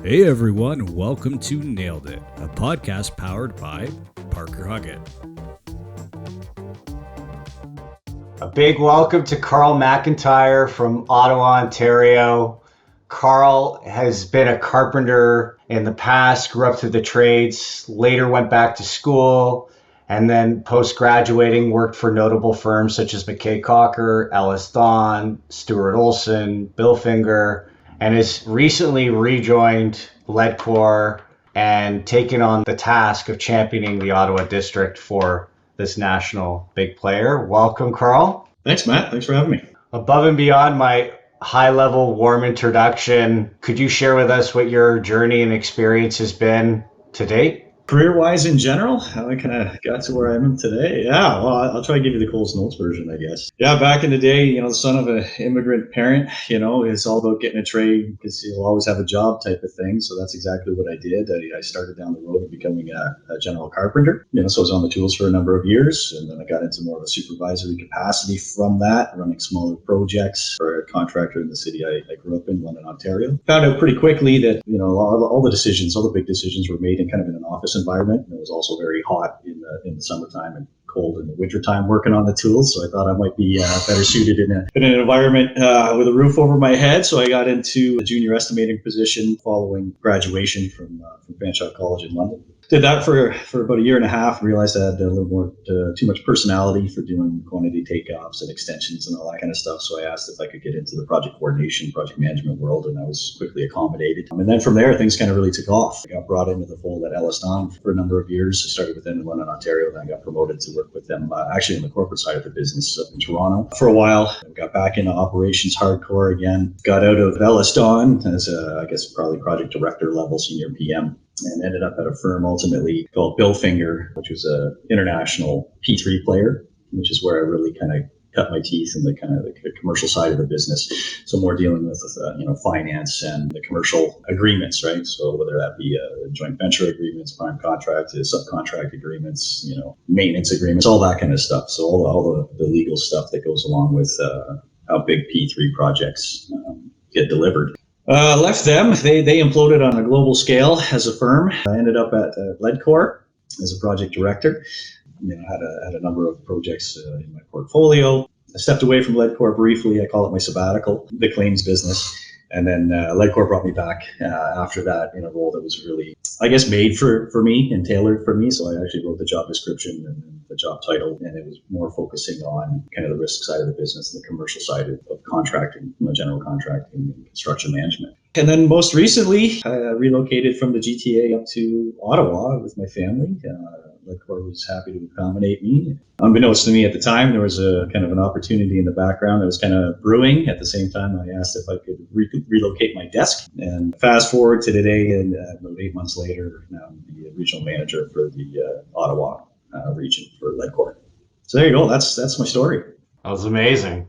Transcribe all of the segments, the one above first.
Hey everyone, welcome to Nailed It, a podcast powered by Parker Huggett. A big welcome to Karl McIntyre from Ottawa, Ontario. Karl has been a carpenter in the past, grew up through the trades, later went back to school, and then post-graduating worked for notable firms such as McKay Cocker, Ellis Don, Stuart Olson, Bill Finger, and has recently rejoined Ledcor and taken on the task of championing the Ottawa district for this national big player. Welcome, Karl. Thanks, Matt. Thanks for having me. Above and beyond my high-level warm introduction, could you share with us what your journey and experience has been to date? Career-wise in general, how I kind of got to where I am today. Yeah, well, I'll try to give you the Coles Notes version, I guess. Yeah, back in the day, the son of an immigrant parent, it's all about getting a trade because you'll always have a job type of thing. So that's exactly what I did. I started down the road of becoming a general carpenter. So I was on the tools for a number of years, and then I got into more of a supervisory capacity from that, running smaller projects for a contractor in the city I grew up in, London, Ontario. Found out pretty quickly that, all the big decisions were made in kind of in an office environment. And it was also very hot in the summertime and cold in the wintertime working on the tools. So I thought I might be better suited in an environment with a roof over my head. So I got into a junior estimating position following graduation from Fanshawe College in London. Did that for about a year and a half, realized I had a little more too much personality for doing quantity takeoffs and extensions and all that kind of stuff. So I asked if I could get into the project coordination, project management world, and I was quickly accommodated. And then from there, things kind of really took off. I got brought into the fold at Ellis Don for a number of years. I started with them in London, Ontario, then I got promoted to work with them actually on the corporate side of the business up in Toronto for a while. I got back into operations hardcore again. Got out of Ellis Don as probably project director level, senior PM. And ended up at a firm ultimately called Bill Finger, which was an international P3 player, which is where I really kind of cut my teeth in the kind of the commercial side of the business. So more dealing with finance and the commercial agreements, right? So whether that be joint venture agreements, prime contract, subcontract agreements, maintenance agreements, all that kind of stuff. So all the legal stuff that goes along with how big P3 projects get delivered. Left them. They imploded on a global scale as a firm. I ended up at Ledcor as a project director. Had a number of projects in my portfolio. I stepped away from Ledcor briefly. I call it my sabbatical, the claims business. And then Ledcor brought me back after that in a role that was really, made for me and tailored for me. So I actually wrote the job description and the job title, and it was more focusing on kind of the risk side of the business and the commercial side of contracting, general contracting and construction management. And then most recently, I relocated from the GTA up to Ottawa with my family. Ledcor was happy to accommodate me. Unbeknownst to me at the time, there was a kind of an opportunity in the background that was kind of brewing. At the same time, I asked if I could relocate my desk. And fast forward to today, and about 8 months later, now I'm the regional manager for the Ottawa region for Ledcor. So there you go. That's my story. That was amazing.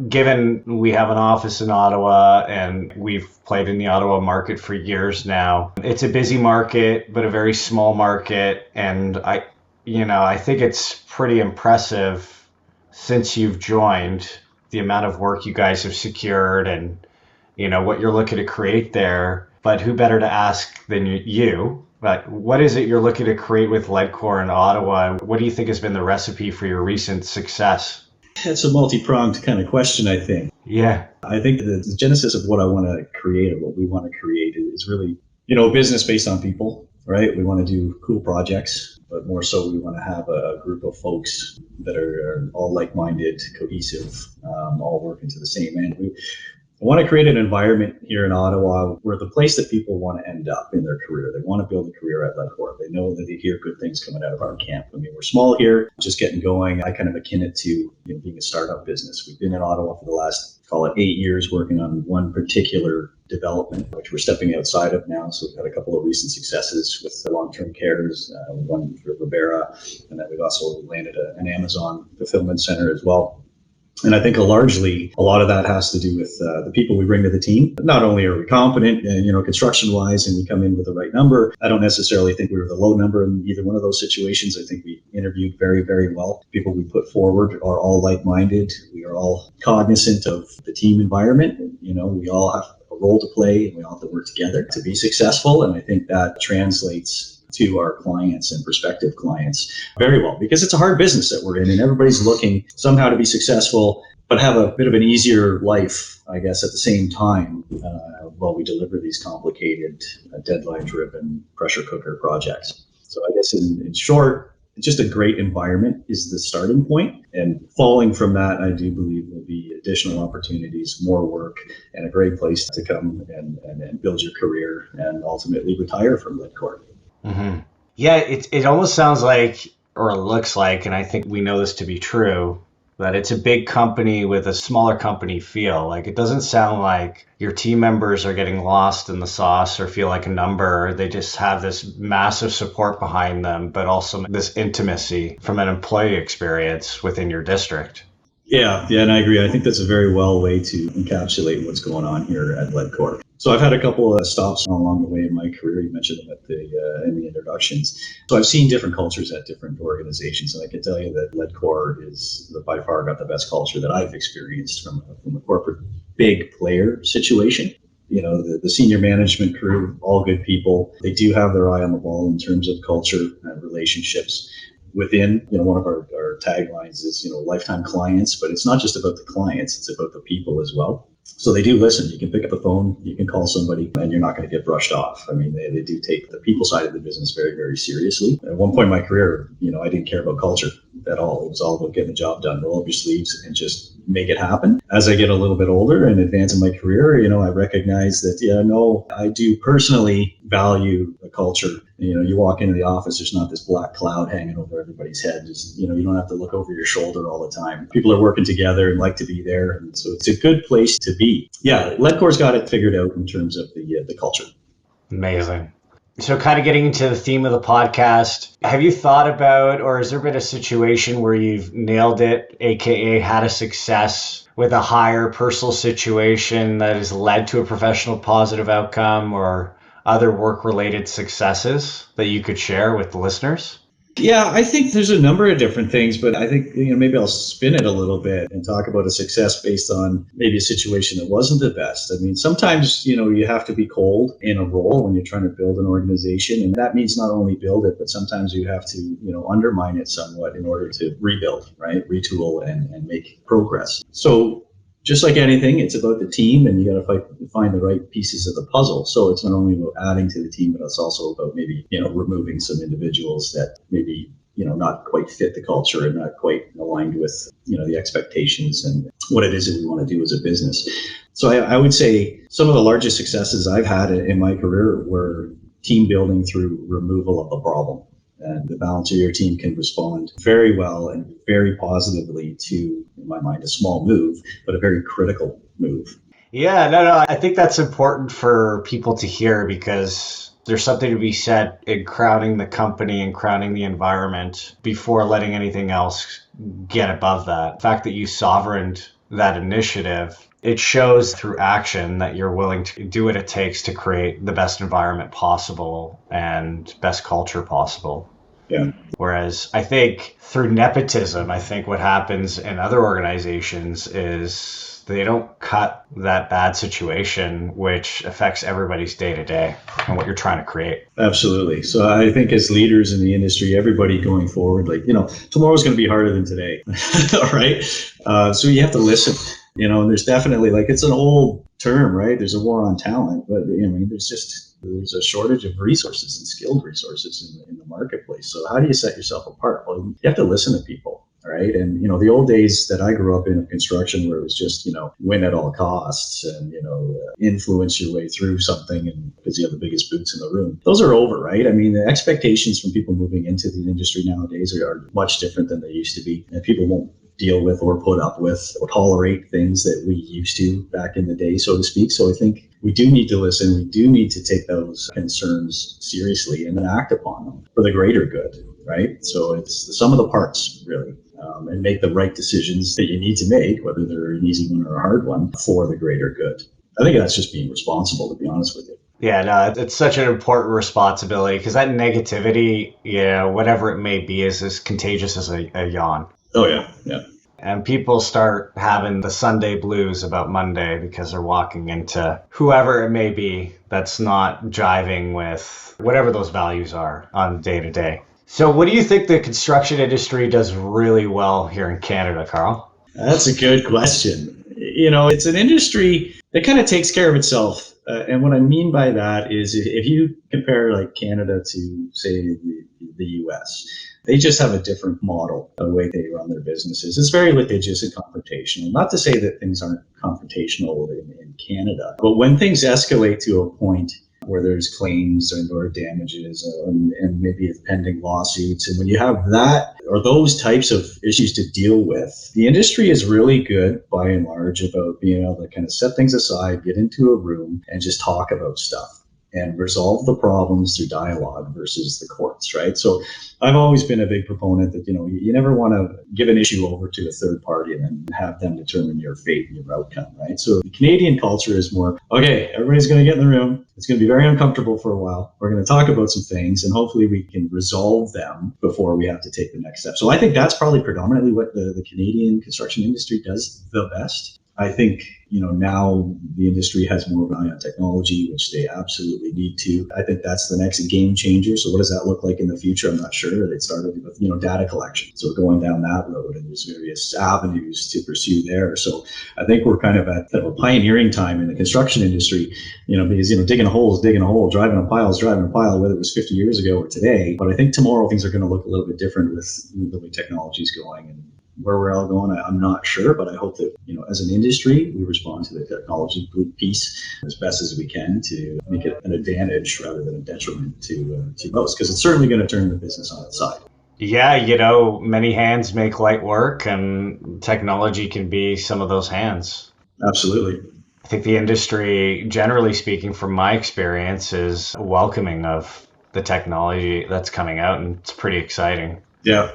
Given we have an office in Ottawa and we've played in the Ottawa market for years now, it's a busy market, but a very small market. And I think it's pretty impressive since you've joined the amount of work you guys have secured and, what you're looking to create there. But who better to ask than you? But what is it you're looking to create with Ledcor in Ottawa? What do you think has been the recipe for your recent success? It's a multi-pronged kind of question, I think. Yeah. I think the genesis of what I want to create or what we want to create is really, business based on people, right? We want to do cool projects, but more so we want to have a group of folks that are all like-minded, cohesive, all working to the same end. I want to create an environment here in Ottawa where the place that people want to end up in their career. They want to build a career at Ledcor. They know that they hear good things coming out of our camp. We're small here, just getting going. I kind of akin it to being a startup business. We've been in Ottawa for the last, call it 8 years, working on one particular development, which we're stepping outside of now. So we've had a couple of recent successes with the long-term cares, one for Ribera, and then we've also landed an Amazon fulfillment center as well. And I think largely a lot of that has to do with the people we bring to the team. Not only are we competent, construction-wise, and we come in with the right number, I don't necessarily think we were the low number in either one of those situations. I think we interviewed very, very well. People we put forward are all like-minded. We are all cognizant of the team environment. We all have a role to play, and we all have to work together to be successful. And I think that translates to our clients and prospective clients very well, because it's a hard business that we're in, and everybody's looking somehow to be successful, but have a bit of an easier life, I guess, at the same time, while we deliver these complicated, deadline-driven pressure cooker projects. So I guess in short, just a great environment is the starting point. And falling from that, I do believe will be additional opportunities, more work, and a great place to come and build your career and ultimately retire from Ledcor. Mm-hmm. Yeah, it almost sounds like, or it looks like, and I think we know this to be true, that it's a big company with a smaller company feel. Like, it doesn't sound like your team members are getting lost in the sauce or feel like a number. They just have this massive support behind them, but also this intimacy from an employee experience within your district. Yeah, and I agree. I think that's a very well way to encapsulate what's going on here at Ledcor. So I've had a couple of stops along the way in my career. You mentioned them in the introductions. So I've seen different cultures at different organizations, and I can tell you that Ledcor is by far got the best culture that I've experienced from a corporate big player situation. You know, the senior management crew, all good people. They do have their eye on the ball in terms of culture and relationships. Within, one of our taglines is, lifetime clients, but it's not just about the clients, it's about the people as well. So they do listen. You can pick up the phone, you can call somebody, and you're not going to get brushed off. I mean, they do take the people side of the business very, very seriously. At one point in my career, I didn't care about culture at all. It was all about getting the job done, roll up your sleeves and just make it happen. As I get a little bit older and advance in my career, I recognize that, I do personally value the culture. You walk into the office, there's not this black cloud hanging over everybody's head. Just, you don't have to look over your shoulder all the time. People are working together and like to be there. And so it's a good place to be. Yeah, Ledcor's got it figured out in terms of the culture. Amazing. So kind of getting into the theme of the podcast, have you thought about, or has there been a situation where you've nailed it, aka had a success with a higher personal situation that has led to a professional positive outcome, or other work-related successes that you could share with the listeners? Yeah, I think there's a number of different things, but I think, maybe I'll spin it a little bit and talk about a success based on maybe a situation that wasn't the best. I mean, sometimes, you have to be cold in a role when you're trying to build an organization. And that means not only build it, but sometimes you have to, undermine it somewhat in order to rebuild, right? Retool and make progress. So just like anything, it's about the team, and you got to find the right pieces of the puzzle. So it's not only about adding to the team, but it's also about maybe, removing some individuals that maybe, not quite fit the culture and not quite aligned with, the expectations and what it is that we want to do as a business. So I would say some of the largest successes I've had in my career were team building through removal of a problem. And the balance of your team can respond very well and very positively to, in my mind, a small move, but a very critical move. Yeah, no, I think that's important for people to hear, because there's something to be said in crowning the company and crowning the environment before letting anything else get above that. The fact that you sovereigned that initiative, it shows through action that you're willing to do what it takes to create the best environment possible and best culture possible. Yeah. Whereas I think through nepotism, I think what happens in other organizations is they don't cut that bad situation, which affects everybody's day to day and what you're trying to create. Absolutely. So I think as leaders in the industry, everybody going forward, tomorrow's going to be harder than today. All right. So you have to listen. And there's definitely, it's an old term, right? There's a war on talent, but there's a shortage of resources and skilled resources in the marketplace. So how do you set yourself apart? Well, you have to listen to people, right? And, the old days that I grew up in construction, where it was just, win at all costs and, influence your way through something and because you have the biggest boots in the room. Those are over, right? I mean, the expectations from people moving into the industry nowadays are much different than they used to be. And people won't deal with or put up with or tolerate things that we used to back in the day, so to speak. So I think we do need to listen. We do need to take those concerns seriously and then act upon them for the greater good, right? So it's the sum of the parts, really, and make the right decisions that you need to make, whether they're an easy one or a hard one, for the greater good. I think that's just being responsible, to be honest with you. Yeah, no, it's such an important responsibility, because that negativity, whatever it may be, is as contagious as a yawn. Oh, yeah. Yeah. And people start having the Sunday blues about Monday because they're walking into whoever it may be that's not jiving with whatever those values are on day to day. So what do you think the construction industry does really well here in Canada, Karl? That's a good question. It's an industry that kind of takes care of itself. And what I mean by that is if you compare like Canada to, say, the US, they just have a different model, the way they run their businesses. It's very litigious and confrontational. Not to say that things aren't confrontational in Canada, but when things escalate to a point where there's claims or damages and maybe pending lawsuits, and when you have that or those types of issues to deal with, the industry is really good by and large about being able to kind of set things aside, get into a room and just talk about stuff and resolve the problems through dialogue versus the courts, right? So I've always been a big proponent that, you never want to give an issue over to a third party and then have them determine your fate and your outcome, right? So the Canadian culture is more, okay, everybody's going to get in the room. It's going to be very uncomfortable for a while. We're going to talk about some things and hopefully we can resolve them before we have to take the next step. So I think that's probably predominantly what the Canadian construction industry does the best. I think, now the industry has more of an eye on technology, which they absolutely need to. I think that's the next game changer. So what does that look like in the future? I'm not sure. They started with, data collection. So we're going down that road and there's various avenues to pursue there. So I think we're kind of at a pioneering time in the construction industry, because, digging a hole is digging a hole, driving a pile is driving a pile, whether it was 50 years ago or today. But I think tomorrow things are going to look a little bit different with the way technology is going and where we're all going, I'm not sure, but I hope that, as an industry, we respond to the technology piece as best as we can to make it an advantage rather than a detriment to most, because it's certainly going to turn the business on its side. Yeah, many hands make light work, and technology can be some of those hands. Absolutely. I think the industry, generally speaking, from my experience, is welcoming of the technology that's coming out, and it's pretty exciting. Yeah.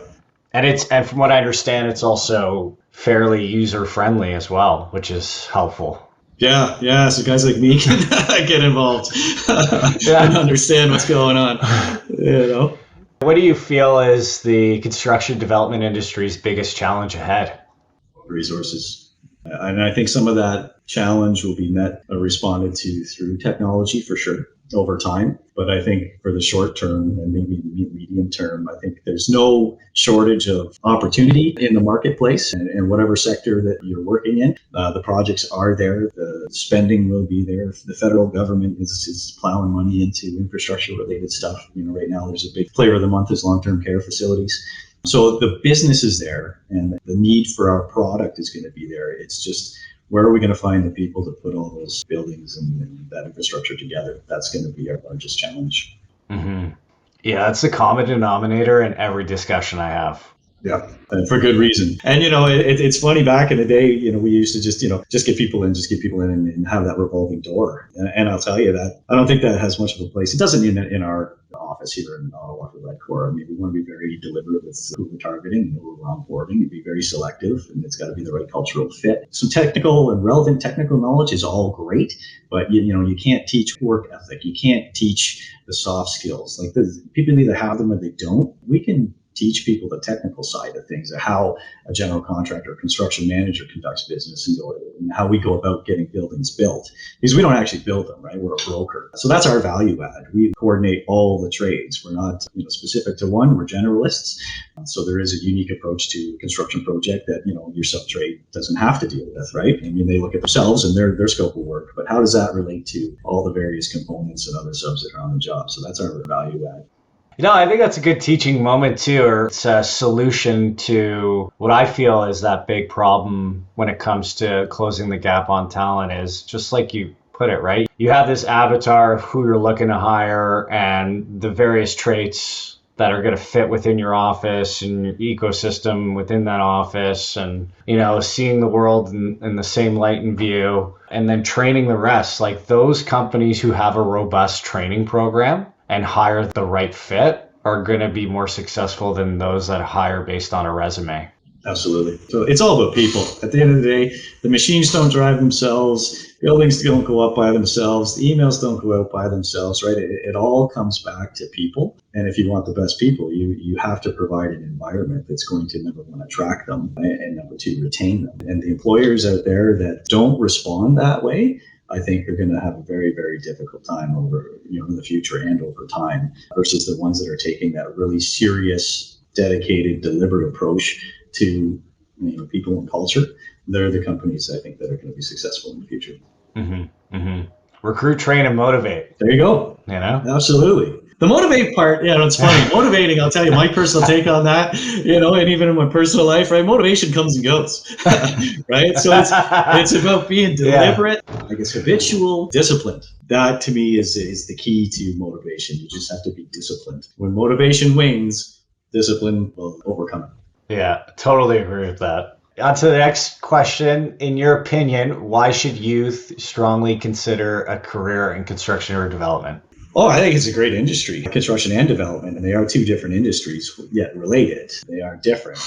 And from what I understand, it's also fairly user friendly as well, which is helpful. Yeah. So guys like me can get involved and understand what's going on. What do you feel is the construction development industry's biggest challenge ahead? Resources. And I think some of that challenge will be met or responded to through technology for sure over time. But I think for the short term and maybe medium term, I think there's no shortage of opportunity in the marketplace and whatever sector that you're working in. The projects are there. The spending will be there. The federal government is plowing money into infrastructure related stuff. Right now there's a big flavor of the month is long-term care facilities. So the business is there and the need for our product is going to be there. It's just, where are we going to find the people to put all those buildings and that infrastructure together? That's going to be our largest challenge. Mm-hmm. Yeah, that's the common denominator in every discussion I have. Yeah, and for good reason. And, it's funny, back in the day, we used to just get people in and have that revolving door. And I'll tell you that I don't think that has much of a place. It doesn't in our office here in Ottawa for Ledcor. I mean, we want to be very deliberate with who we're targeting and who we're onboarding and be very selective, and it's got to be the right cultural fit. Some technical and relevant technical knowledge is all great, but you can't teach work ethic. You can't teach the soft skills. Like people either have them or they don't. We can teach people the technical side of things, how a general contractor or construction manager conducts business and how we go about getting buildings built. Because we don't actually build them, right? We're a broker. So that's our value add. We coordinate all the trades. We're not specific to one. We're generalists. So there is a unique approach to a construction project that, your sub-trade doesn't have to deal with, right? I mean, they look at themselves and their scope of work, but how does that relate to all the various components and other subs that are on the job? So that's our value add. I think that's a good teaching moment too, or it's a solution to what I feel is that big problem when it comes to closing the gap on talent is just like you put it, right? You have this avatar of who you're looking to hire and the various traits that are going to fit within your office and your ecosystem within that office and, seeing the world in the same light and view, and then training the rest. Like those companies who have a robust training program and hire the right fit are going to be more successful than those that hire based on a resume. Absolutely. So it's all about people. At the end of the day, the machines don't drive themselves. Buildings don't go up by themselves. The emails don't go out by themselves, right? It all comes back to people. And if you want the best people, you have to provide an environment that's going to, number one, attract them, and number two, retain them. And the employers out there that don't respond that way, I think are going to have a very, very difficult time over, in the future and over time, versus the ones that are taking that really serious, dedicated, deliberate approach to people and culture. They're the companies, I think, that are going to be successful in the future. Mm-hmm. Mm-hmm. Recruit, train, and motivate. There you go. Absolutely. The motivate part, it's funny. Motivating, I'll tell you, my personal take on that, and even in my personal life, right? Motivation comes and goes, right? So it's about being deliberate, I guess, habitual, disciplined. That to me is the key to motivation. You just have to be disciplined. When motivation wanes, discipline will overcome it. Yeah, totally agree with that. On to the next question. In your opinion, why should youth strongly consider a career in construction or development? Oh, I think it's a great industry, construction and development, and they are two different industries, yet related. They are different.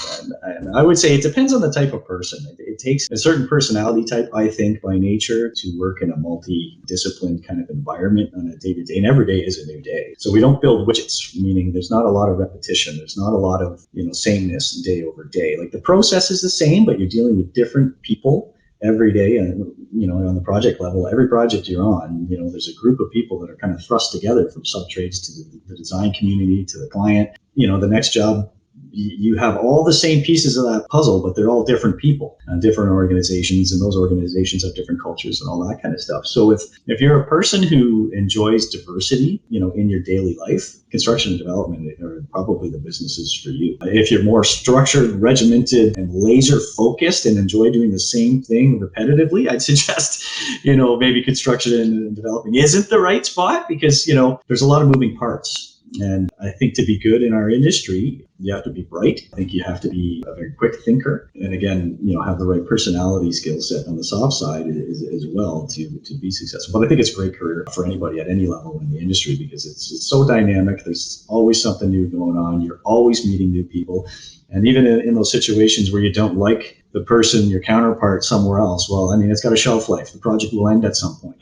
And I would say it depends on the type of person. It takes a certain personality type, I think, by nature, to work in a multi-disciplined kind of environment on a day-to-day. And every day is a new day. So we don't build widgets, meaning there's not a lot of repetition. There's not a lot of, sameness day over day. Like the process is the same, but you're dealing with different people every day. And, on the project level, every project you're on, there's a group of people that are kind of thrust together, from sub-trades to the design community to the client. The next job, you have all the same pieces of that puzzle, but they're all different people and different organizations, and those organizations have different cultures and all that kind of stuff. So if you're a person who enjoys diversity, in your daily life, construction and development are probably the businesses for you. If you're more structured, regimented, and laser focused and enjoy doing the same thing repetitively, I'd suggest, maybe construction and development isn't the right spot, because, there's a lot of moving parts. And I think to be good in our industry, you have to be bright. I think you have to be a very quick thinker. And again, have the right personality skill set on the soft side as well to be successful. But I think it's a great career for anybody at any level in the industry, because it's so dynamic. There's always something new going on. You're always meeting new people. And even in those situations where you don't like the person, your counterpart somewhere else, well, it's got a shelf life. The project will end at some point,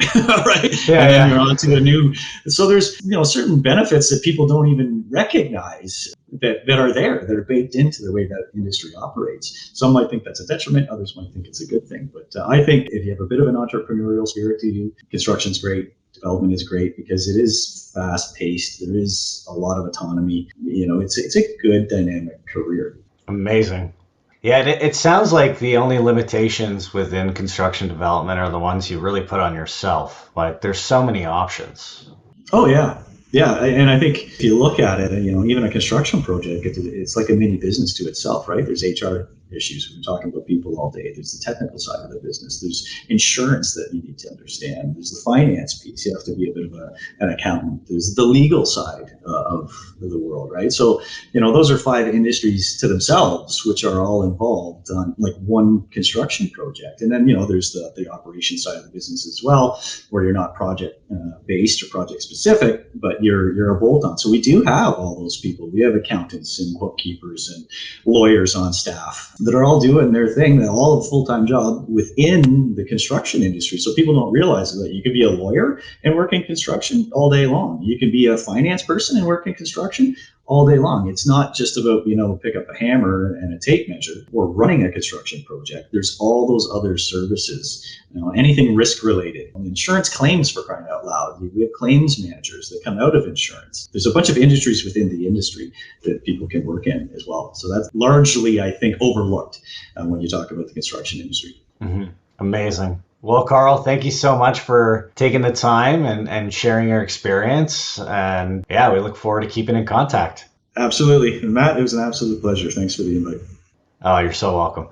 right? Yeah, and then you're on to a new. So there's, certain benefits that people don't even recognize that are there, that are baked into the way that industry operates. Some might think that's a detriment. Others might think it's a good thing. But I think if you have a bit of an entrepreneurial spirit to you, construction's great. Development is great because it is fast paced. There is a lot of autonomy. It's a good dynamic career. Amazing. Yeah, it sounds like the only limitations within construction development are the ones you really put on yourself. Like there's so many options. Oh, yeah. Yeah, and I think if you look at it, even a construction project, it's like a mini business to itself, right? There's HR issues. We're talking about people all day. There's the technical side of the business. There's insurance that you need to understand. There's the finance piece. You have to be a bit of an accountant. There's the legal side of the world, right? So, those are 5 industries to themselves, which are all involved on like one construction project. And then, there's the operation side of the business as well, where you're not project based or project specific, but you're a bolt-on. So we do have all those people. We have accountants and bookkeepers and lawyers on staff that are all doing their thing, that all a full-time job within the construction industry. So people don't realize that you could be a lawyer and work in construction all day long. You could be a finance person and work in construction all day long. It's not just about, pick up a hammer and a tape measure or running a construction project. There's all those other services, anything risk related. Insurance claims, for crying out loud. We have claims managers that come out of insurance. There's a bunch of industries within the industry that people can work in as well. So that's largely, I think, overlooked when you talk about the construction industry. Mm-hmm. Amazing. Well, Karl, thank you so much for taking the time and sharing your experience. And yeah, we look forward to keeping in contact. Absolutely. And Matt, it was an absolute pleasure. Thanks for the invite. Oh, you're so welcome.